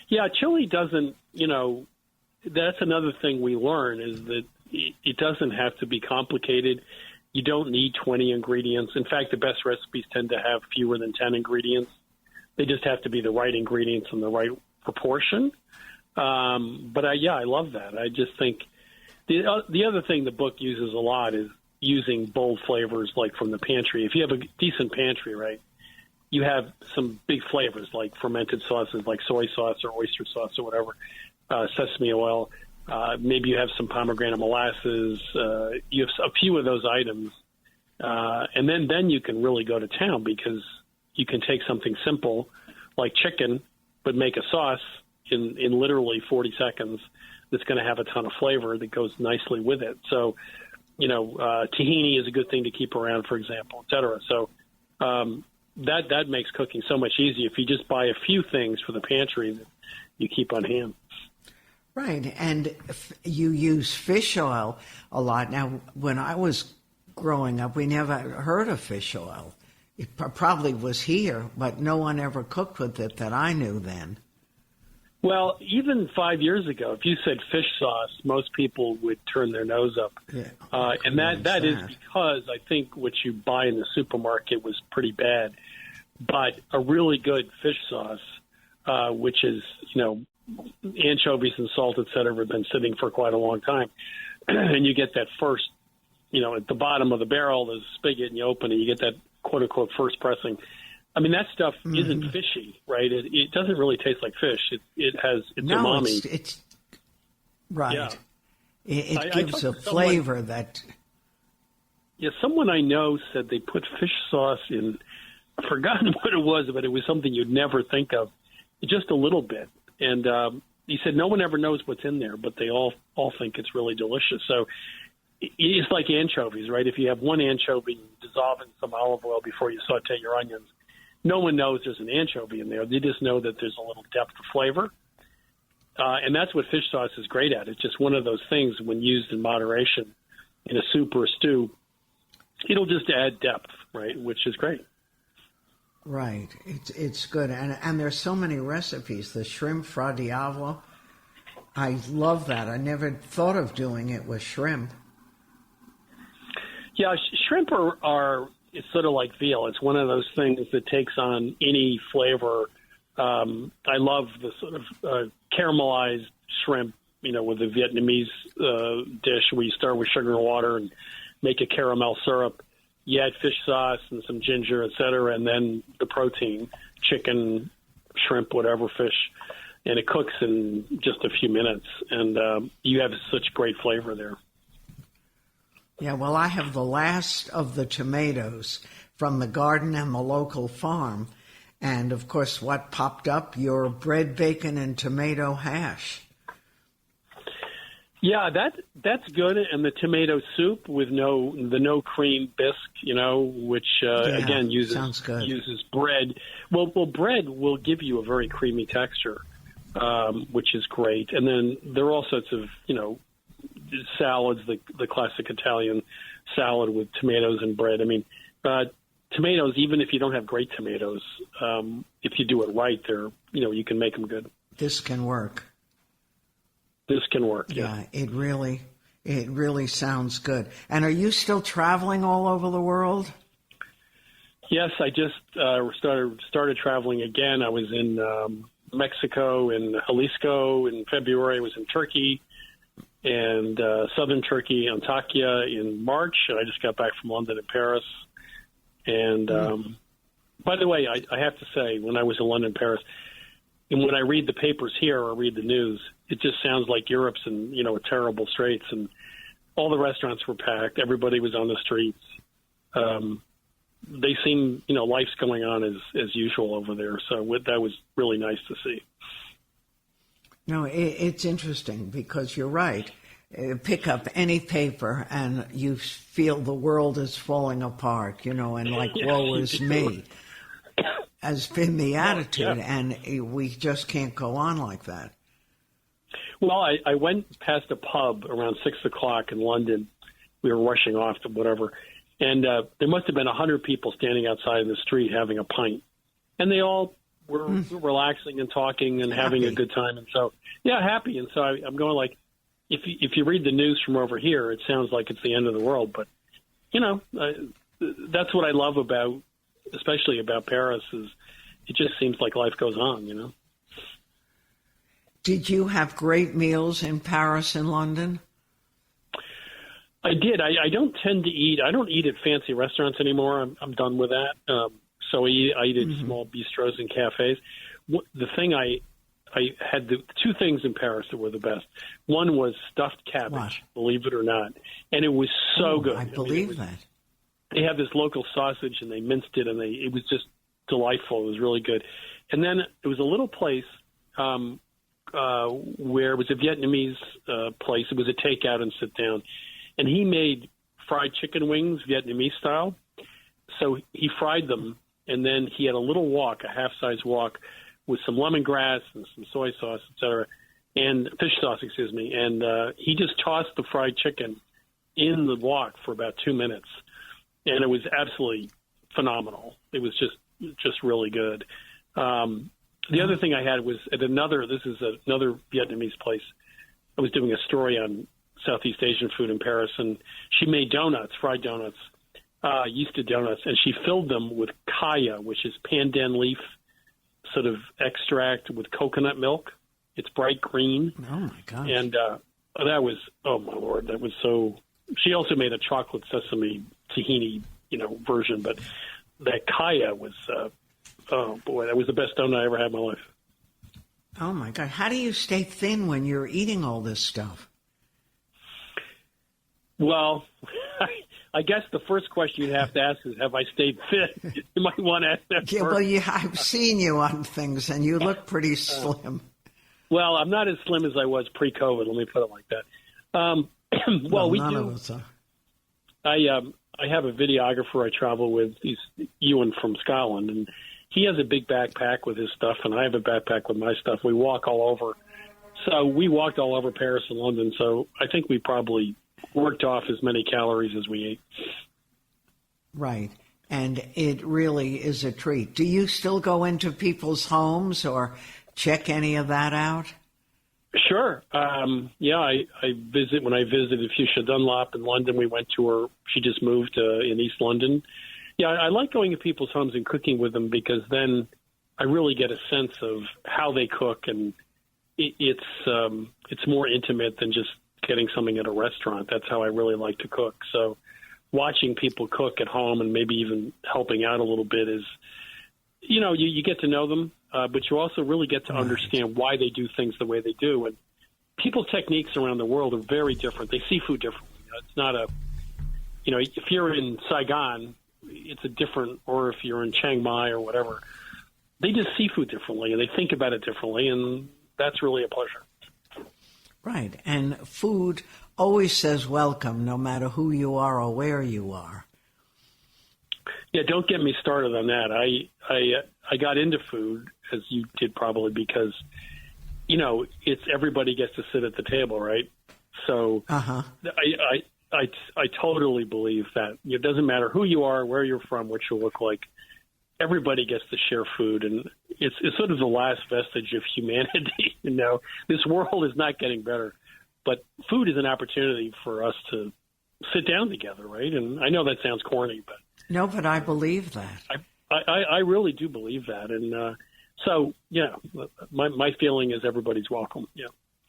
Yeah, chili doesn't, that's another thing we learn is that it doesn't have to be complicated. You don't need 20 ingredients. In fact, the best recipes tend to have fewer than 10 ingredients. They just have to be the right ingredients in the right proportion. But I love that. I just think the other thing the book uses a lot is using bold flavors like from the pantry. If you have a decent pantry, right, you have some big flavors like fermented sauces like soy sauce or oyster sauce or whatever, sesame oil. Maybe you have some pomegranate molasses. You have a few of those items. And then you can really go to town because you can take something simple like chicken but make a sauce in literally 40 seconds that's going to have a ton of flavor that goes nicely with it. So, tahini is a good thing to keep around, for example, et cetera. So that makes cooking so much easier if you just buy a few things for the pantry that you keep on hand. Right, and you use fish oil a lot. Now, when I was growing up, we never heard of fish oil. It probably was here, but no one ever cooked with it that I knew then. Well, even 5 years ago, if you said fish sauce, most people would turn their nose up. Yeah. And that is because I think what you buy in the supermarket was pretty bad. But a really good fish sauce, which is, anchovies and salt, et cetera, have been sitting for quite a long time. And you get that first, at the bottom of the barrel, there's a spigot, and you open it, you get that quote-unquote first pressing. I mean, that stuff isn't fishy, right? It doesn't really taste like fish. It's umami. It's right. Yeah. It gives a flavor that... Yeah, someone I know said they put fish sauce in, I've forgotten what it was, but it was something you'd never think of, just a little bit. And he said no one ever knows what's in there, but they all think it's really delicious. So it's like anchovies, right? If you have one anchovy, dissolve in some olive oil before you saute your onions, no one knows there's an anchovy in there. They just know that there's a little depth of flavor. And that's what fish sauce is great at. It's just one of those things when used in moderation in a soup or a stew, it'll just add depth, right, which is great. Right. It's good. And there's so many recipes. The shrimp fra diavolo, I love that. I never thought of doing it with shrimp. Yeah, shrimp are it's sort of like veal. It's one of those things that takes on any flavor. I love the sort of caramelized shrimp, with the Vietnamese dish where you start with sugar and water and make a caramel syrup. You add fish sauce and some ginger, et cetera, and then the protein, chicken, shrimp, whatever fish, and it cooks in just a few minutes. And you have such great flavor there. Yeah, well, I have the last of the tomatoes from the garden and the local farm. And, of course, what popped up? Your bread, bacon, and tomato hash. Yeah, that's good. And the tomato soup with no cream bisque, which, again, uses bread. Well, bread will give you a very creamy texture, which is great. And then there are all sorts of, salads, the classic Italian salad with tomatoes and bread. I mean, tomatoes, even if you don't have great tomatoes, if you do it right, you can make them good. This can work. This can work. Yeah, it really sounds good. And are you still traveling all over the world? Yes, I just started traveling again. I was in Mexico and Jalisco in February. I was in Turkey and southern Turkey, Antakya in March, and I just got back from London and Paris. And by the way, I have to say, when I was in London and Paris, and when I read the papers here or read the news, it just sounds like Europe's in, terrible straits. And all the restaurants were packed. Everybody was on the streets. They seem, life's going on as usual over there. So that was really nice to see. No, it's interesting because you're right. Pick up any paper and you feel the world is falling apart, and like, woe is me, has been the attitude, and we just can't go on like that. Well, I went past a pub around 6 o'clock in London. We were rushing off to whatever, and there must have been 100 people standing outside in the street having a pint, and they all were relaxing and talking and having a good time. And so, happy. And so I'm going like, if you read the news from over here, it sounds like it's the end of the world. But, that's what I love especially about Paris, is it just seems like life goes on, Did you have great meals in Paris and London? I did. I don't tend to eat. I don't eat at fancy restaurants anymore. I'm done with that. So I eat at small bistros and cafes. The thing I had the two things in Paris that were the best. One was stuffed cabbage, believe it or not, and it was so good. I believe that. They had this local sausage, and they minced it, and it was just delightful. It was really good. And then it was a little place where it was a Vietnamese place. It was a takeout and sit down, and he made fried chicken wings Vietnamese style. So he fried them, and then he had a little wok, a half-size wok, with some lemongrass and some soy sauce, et cetera. and fish sauce, and he just tossed the fried chicken in the wok for about 2 minutes, and it was absolutely phenomenal. It was just really good. The other thing I had was at another Vietnamese place. I was doing a story on Southeast Asian food in Paris, and she made fried donuts, yeasted donuts, and she filled them with kaya, which is pandan leaf sort of extract with coconut milk. It's bright green. Oh, my gosh. And that was, oh, my Lord, that was so... She also made a chocolate sesame tahini, version, but that kaya was, oh, boy, that was the best donut I ever had in my life. Oh, my God. How do you stay thin when you're eating all this stuff? Well, I guess the first question you'd have to ask is, have I stayed fit? You might want to ask that Yeah, first. well, I've seen you on things, and you look pretty slim. Well, I'm not as slim as I was pre-COVID. Let me put it like that. Well, we none do. Of us are. I have a videographer I travel with. He's Ewan from Scotland, and he has a big backpack with his stuff, and I have a backpack with my stuff. We walk all over. So we walked all over Paris and London. So I think we probably worked off as many calories as we ate. Right. And it really is a treat. Do you still go into people's homes or check any of that out? Sure. Yeah, I visit. When I visited Fuchsia Dunlop in London, we went to her. She just moved in East London. Yeah, I like going to people's homes and cooking with them because then I really get a sense of how they cook, and it's more intimate than just getting something at a restaurant. That's how I really like to cook. So watching people cook at home and maybe even helping out a little bit is, you get to know them. But you also really get to understand why they do things the way they do. And people's techniques around the world are very different. They see food differently. It's not if you're in Saigon, it's a different, or if you're in Chiang Mai or whatever, they just see food differently and they think about it differently. And that's really a pleasure. Right. And food always says welcome, no matter who you are or where you are. Yeah, don't get me started on that. I got into food, as you did probably, because, it's everybody gets to sit at the table, right? So I totally believe that it doesn't matter who you are, where you're from, what you look like. Everybody gets to share food, and it's sort of the last vestige of humanity. This world is not getting better, but food is an opportunity for us to sit down together, right? And I know that sounds corny, but no, but I believe that. I really do believe that, and so my feeling is everybody's welcome. Yeah,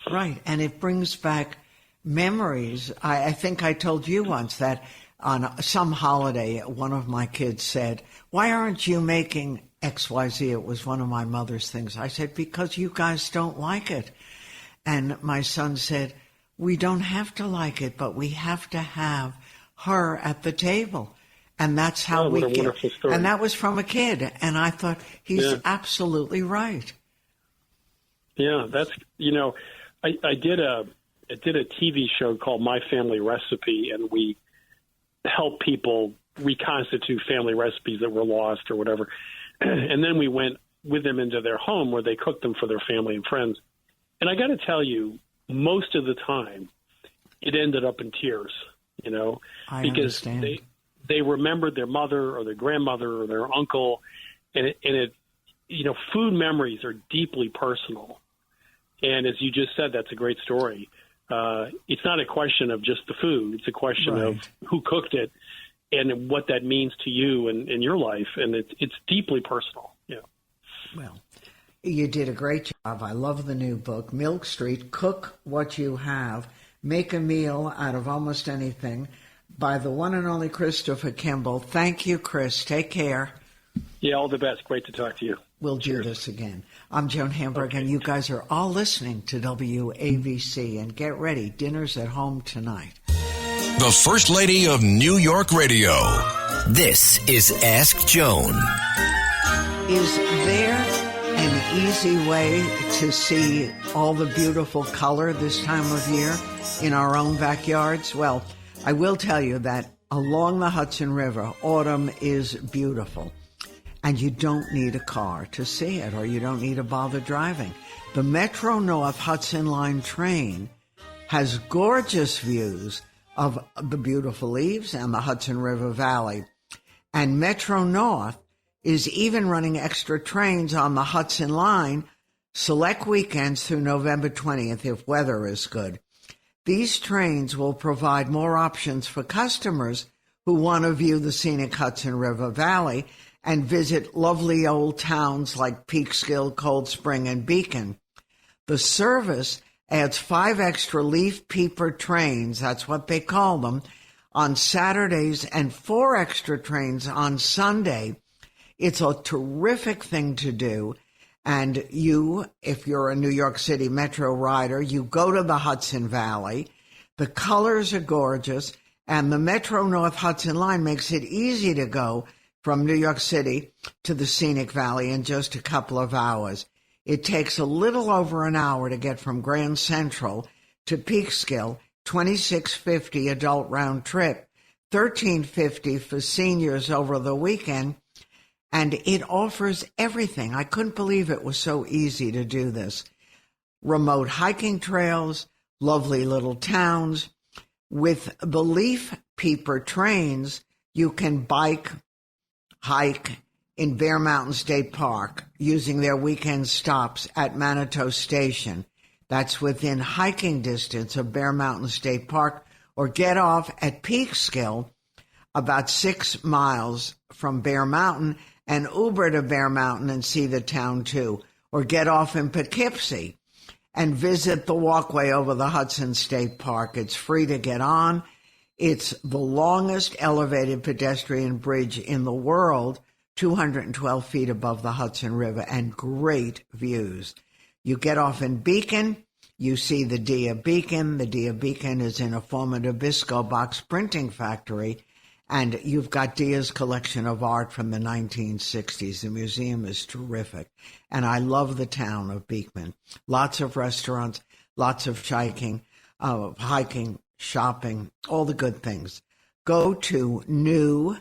right, and it brings back memories. I think I told you once that on some holiday, one of my kids said, "Why aren't you making XYZ?" It was one of my mother's things. I said, "Because you guys don't like it." And my son said, "We don't have to like it, but we have to have her at the table." And that's how we get. And that was from a kid. And I thought, he's absolutely right. Yeah, that's, I did a TV show called My Family Recipe, and we help people reconstitute family recipes that were lost or whatever. And then we went with them into their home where they cooked them for their family and friends. And I got to tell you, most of the time, it ended up in tears, because understand. They remembered their mother or their grandmother or their uncle, and it food memories are deeply personal. And as you just said, that's a great story. It's not a question of just the food; it's a question of who cooked it and what that means to you and in your life, and it's deeply personal. Yeah. Well, you did a great job. I love the new book, Milk Street: Cook What You Have, Make a Meal Out of Almost Anything, by the one and only Christopher Kimball. Thank you, Chris. Take care. Yeah, all the best. Great to talk to you. We'll do this again. I'm Joan Hamburg, and you guys are all listening to WABC. And get ready. Dinner's at home tonight. The First Lady of New York Radio. This is Ask Joan. Is there an easy way to see all the beautiful color this time of year in our own backyards? Well, I will tell you that along the Hudson River, autumn is beautiful. and you don't need a car to see it, or you don't need to bother driving. The Metro North Hudson Line train has gorgeous views of the beautiful Eaves and the Hudson River Valley. And Metro North is even running extra trains on the Hudson Line select weekends through November 20th if weather is good. These trains will provide more options for customers who want to view the scenic Hudson River Valley and visit lovely old towns like Peekskill, Cold Spring, and Beacon. The service adds 5 extra leaf peeper trains, that's what they call them, on Saturdays and 4 extra trains on Sunday. It's a terrific thing to do. And you, if you're a New York City Metro rider, you go to the Hudson Valley. The colors are gorgeous, and the Metro North Hudson Line makes it easy to go from New York City to the Scenic Valley in just a couple of hours. It takes a little over an hour to get from Grand Central to Peekskill, $26.50 adult round trip, $13.50 for seniors over the weekend, and it offers everything. I couldn't believe it was so easy to do this. Remote hiking trails, lovely little towns. With the leaf peeper trains, you can bike, hike in Bear Mountain State Park using their weekend stops at Manitou Station. That's within hiking distance of Bear Mountain State Park, or get off at Peekskill, about 6 miles from Bear Mountain, and Uber to Bear Mountain and see the town too. Or get off in Poughkeepsie and visit the walkway over the Hudson State Park. It's free to get on. It's the longest elevated pedestrian bridge in the world, 212 feet above the Hudson River, and great views. You get off in Beacon, you see the Dia Beacon. The Dia Beacon is in a former Nabisco box printing factory, and you've got Dia's collection of art from the 1960s. The museum is terrific, and I love the town of Beekman. Lots of restaurants, lots of hiking, shopping, all the good things. Go to new.mta.info,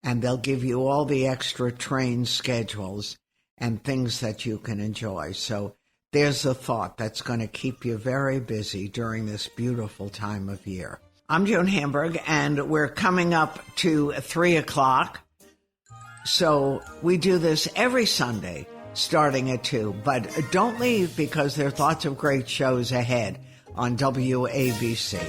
and they'll give you all the extra train schedules and things that you can enjoy. So there's a thought that's going to keep you very busy during this beautiful time of year. I'm Joan Hamburg, and we're coming up to 3 o'clock. So we do this every Sunday starting at 2. But don't leave, because there's lots of great shows ahead on WABC.